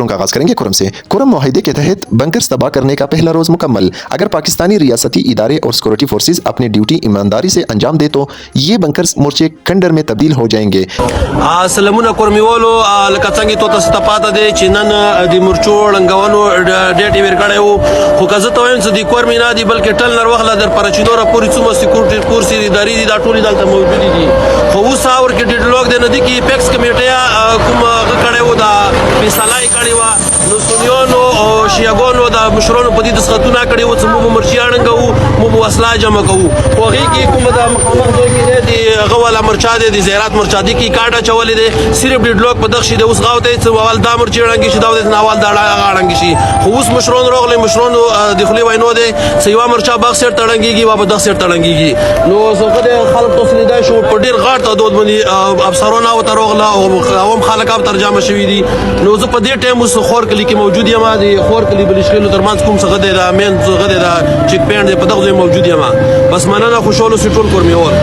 खबरों का आगाज करेंगे कुरम से। कुरम मुआहिदे के तहत बंकर्स तबाह करने का पहला रोज मुकम्मल। अगर पाकिस्तानी रियासती इदारे और सिक्योरिटी फोर्सेज अपनी ड्यूटी ईमानदारी से अंजाम दे तो ये बंकर्स मोर्चे खंडर में तब्दील हो जाएंगे। سلامونه کورمیولو لکه څنګه ته تاسو ته پاته دی چې نن د مرچو ړنګونو ډېټ ور کړی وو خو که زه ته وایم چې د کورمي نه دی بلکې ټل نر وخت در پر چې دوره پوری څومره سکیورټي کورسي اداري دي دا ټول دلته موجود دي خو اوس اور کې ډیډلوګ دی نه دی کې پیکس کمیټه کوم کړی وو دا فیصله کړی و نو سنیونو او شیاګونو دا مشرونو په دې دسخطونه کړی وو چې مو مرچي اړنګو مو وسلا جمع کوو خو هغه کې کوم دا مخامخ دی دی غواله مرچا دی زیارت مرچا دی کې کاټه چولې دی صرف ډیډلوګ په دغه شی د اوس غاوته چې اول دا مرچي اړنګ شي دا د ناوال دا اړنګ شي خو اوس مشرون روغلي مشرون د خلی وینو دی سیوا مرچا باغ سر تړنګيږي واپس دغه سر تړنګيږي نو څنګه د خلک توسل دی شو په ډیر غاټ تدود باندې افسرونه او تروغلا او عوام خلک هم ترجمه شوی دي نو زه په دې ټیم اوس خور کلی کې موجود یم د خور کلی بلشکلو ترمنځ کوم څنګه د امین څنګه د چیک پوینټ په دغه موجود یم بس مننه خوشاله سټول کورمي اور